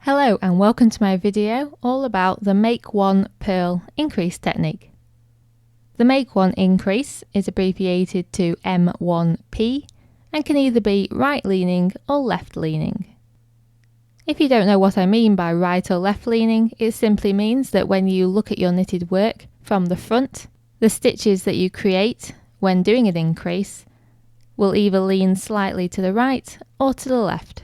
Hello and welcome to my video all about the M1pL increase technique. The M1 increase is abbreviated to M1P and can either be right leaning or left leaning. If you don't know what I mean by right or left leaning, it simply means that when you look at your knitted work from the front, the stitches that you create when doing an increase will either lean slightly to the right or to the left.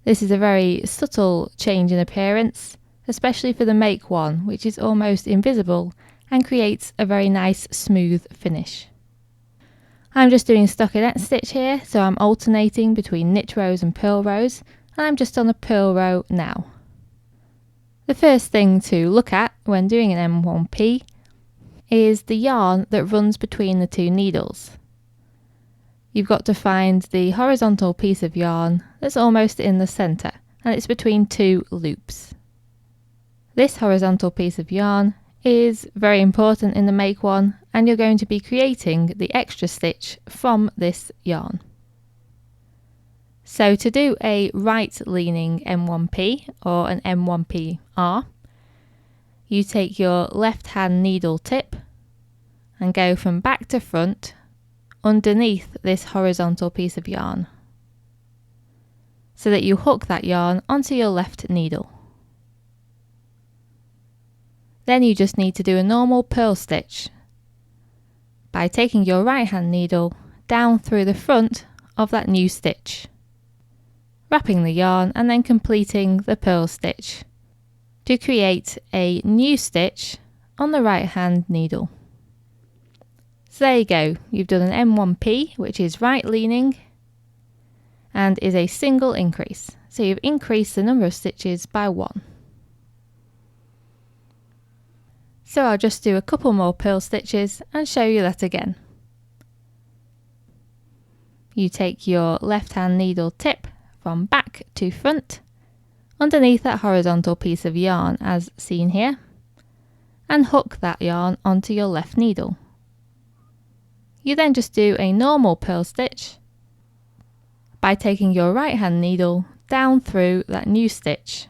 This is a very subtle change in appearance, especially for the M1, which is almost invisible and creates a very nice smooth finish. I'm just doing stockinette stitch here, so I'm alternating between knit rows and purl rows, and I'm just on a purl row now. The first thing to look at when doing an M1P is the yarn that runs between the two needles. You've got to find the horizontal piece of yarn that's almost in the centre, and it's between two loops. This horizontal piece of yarn is very important in the M1, and you're going to be creating the extra stitch from this yarn. So to do a right leaning M1P or an M1pR, you take your left hand needle tip and go from back to front underneath this horizontal piece of yarn, so that you hook that yarn onto your left needle. Then you just need to do a normal purl stitch by taking your right hand needle down through the front of that new stitch, wrapping the yarn and then completing the purl stitch to create a new stitch on the right hand needle. So there you go, you've done an M1P, which is right leaning and is a single increase. So you've increased the number of stitches by 1. So I'll just do a couple more purl stitches and show you that again. You take your left hand needle tip from back to front underneath that horizontal piece of yarn as seen here, and hook that yarn onto your left needle. You then just do a normal purl stitch by taking your right hand needle down through that new stitch,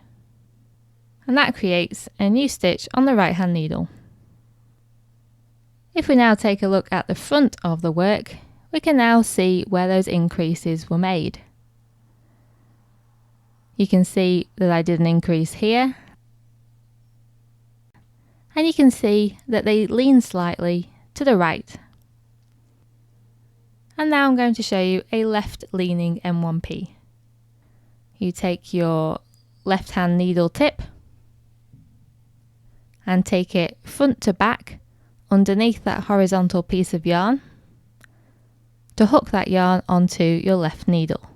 and that creates a new stitch on the right hand needle. If we now take a look at the front of the work, we can now see where those increases were made. You can see that I did an increase here, and you can see that they lean slightly to the right. And now I'm going to show you a left leaning M1P. You take your left hand needle tip and take it front to back underneath that horizontal piece of yarn to hook that yarn onto your left needle.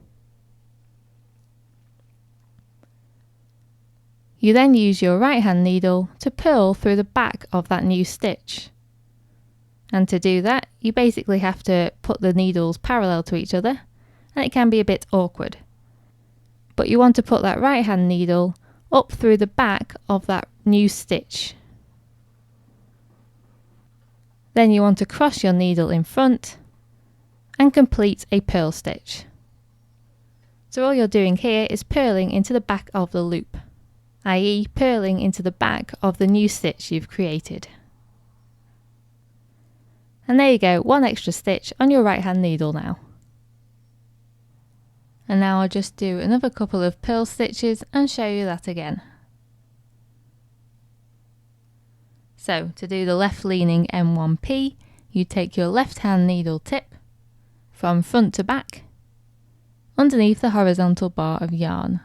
You then use your right hand needle to purl through the back of that new stitch. And to do that, you basically have to put the needles parallel to each other, and it can be a bit awkward. But you want to put that right hand needle up through the back of that new stitch. Then you want to cross your needle in front and complete a purl stitch. So all you're doing here is purling into the back of the loop, i.e. purling into the back of the new stitch you've created. And there you go, one extra stitch on your right hand needle now. And now I'll just do another couple of purl stitches and show you that again. So to do the left leaning M1P, you take your left hand needle tip from front to back underneath the horizontal bar of yarn.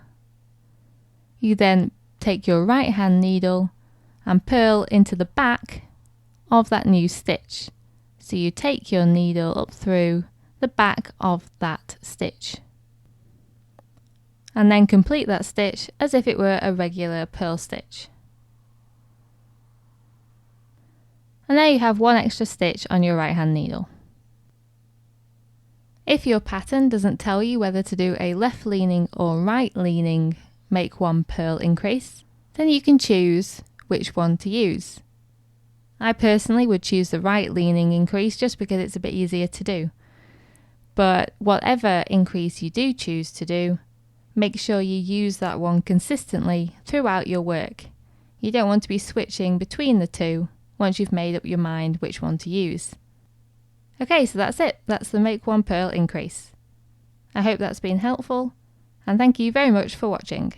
You then take your right hand needle and purl into the back of that new stitch. So you take your needle up through the back of that stitch and then complete that stitch as if it were a regular purl stitch. And there you have one extra stitch on your right hand needle. If your pattern doesn't tell you whether to do a left leaning or right leaning M1pL increase, then you can choose which one to use. I personally would choose the right leaning increase just because it's a bit easier to do. But whatever increase you do choose to do, Make sure you use that one consistently throughout your work. You don't want to be switching between the two once you've made up your mind which one to use. Okay, so that's it. That's the M1pL increase. I hope that's been helpful, and thank you very much for watching.